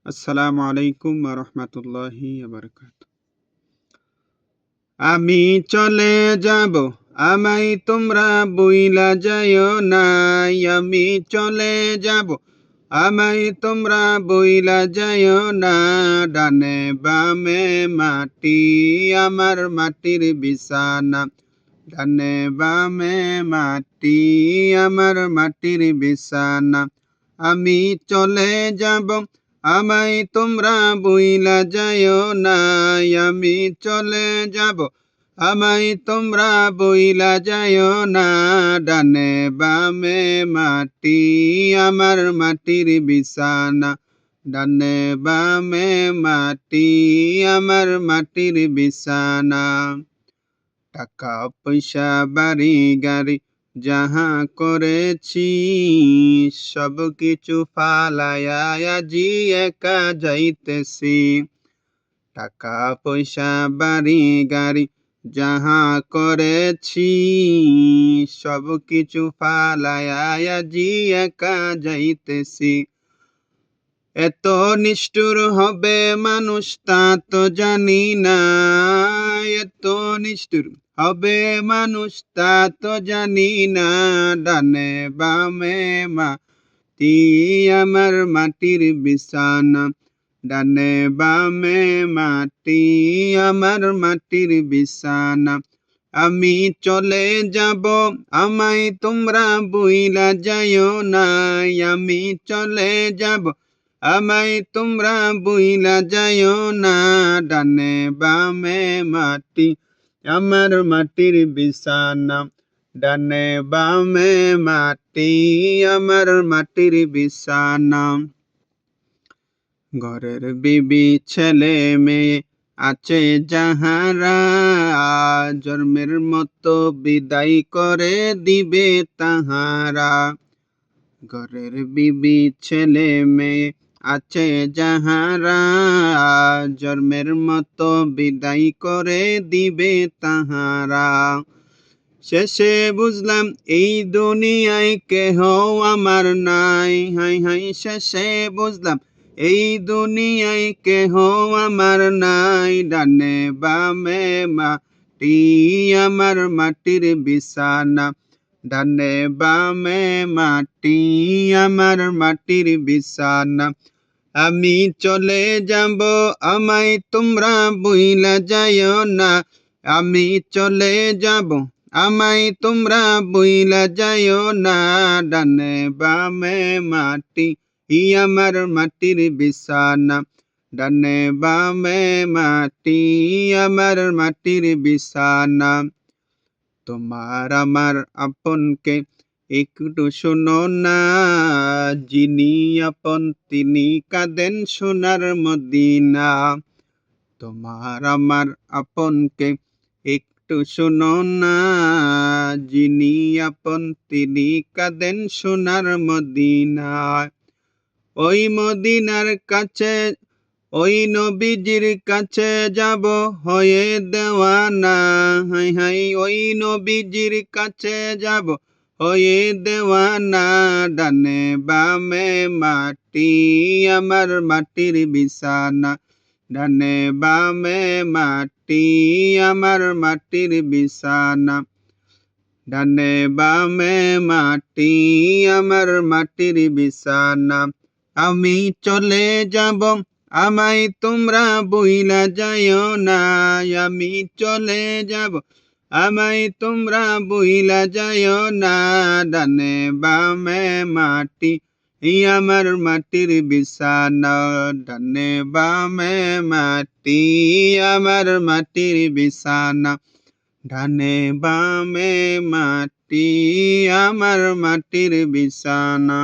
আসসালামু আলাইকুম ওয়া রাহমাতুল্লাহি ওয়া বারাকাতুহু। আমি চলে যাব, আমায় তোমরা বইলা যাইও না। আমি চলে যাব, আমায় তোমরা বইলা যাইও না। ডানে বামে মাটি, আমার মাটির বিছানা। ডানে বামে মাটি, আমার মাটির বিছানা। আমি চলে যাব, আমায় তোমরা বইলা যাইও না। আমি চলে যাব, আমায় তোমরা বইলা যাইও না। ডানে বামে মাটি, আমার মাটির বিছানা। ডানে বামে মাটি, আমার মাটির বিছানা। টাকা পয়সা বাড়ি গাড়ি যাহা করেছি, সব কিছু ফালায়া আজি একা যাইতেছি। টাকা পয়সা বাড়ি গাড়ি যাহা করেছি, সব কিছু ফালায়া আজি একা যাইতেছি। এত নিষ্ঠুর হবে মানুষ তা তো জানি না। এত নিষ্ঠুর হবে মানুষ তা তো জানি না। ডানে বামে মাটি, আমার মাটির বিছানা। ডানে বামে মাটি, আমার মাটির বিছানা। আমি চলে যাব, আমায় তোমরা বইলা যাইও না। আমি চলে যাব, আমায় তোমরা বইলা যাইও না। ডানে বামে মাটি, আমার মাটির বিছানা। ডানে বামে মাটি, আমার মাটির বিছানা। ঘরের বিবি ছেলে মেয়ে আছে যাহারা, জন্মের মতো বিদায় করে দিবে তাহারা। ঘরের বিবি ছেলে মেয়ে আছে যাহারা, জন্মের মতো বিদায় করে দিবে তাহারা। শেষে বুঝলাম এই দুনিয়ায় কেহ আমার নাই। হাই হাই শেষে বুঝলাম এই দুনিয়ায় কেহ আমার নাই। ডানে বামে মাটি, আমার মাটির বিছানা। ডানে বামে মাটি, আমার মাটির বিছানা। আমি চলে যাব, আমায় তোমরা বইলা যাইও না। আমি চলে যাব, আমায় তোমরা বইলা যাইও না। ডানে বামে মাটি, আমার মাটির বিছানা। ডানে বামে মাটি, আমার মাটির বিছানা। তোমার আমার আপনকে একটু শোনো না। যিনি আপন তিনি কাঁদেন সোনার মদিনা। তোমার আমার আপনকে একটু শোনো না। যিনি আপন তিনি কাঁদেন সোনার মদিনা। ওই মদিনার কাছে, ওই নবীজির কাছে যাব হয়ে দেওয়ানা। হাই হাই ওই নবীজির কাছে যাব হয়ে দেওয়ানা। ডানে বামে মাটি, আমার মাটির বিছানা। ডানে বামে মাটি, আমার মাটির বিছানা। ডানে বামে মাটি, আমার মাটির বিছানা। আমি চলে যাব, আমায় তোমরা বইলা যাইও না। আমি চলে যাব, আমায় তোমরা বইলা যাইও না। ডানে বামে মাটি, আমার মাটির বিছানা। ডানে বামে মাটি, আমার মাটির বিছানা। ডানে বামে মাটি, আমার মাটির বিছানা।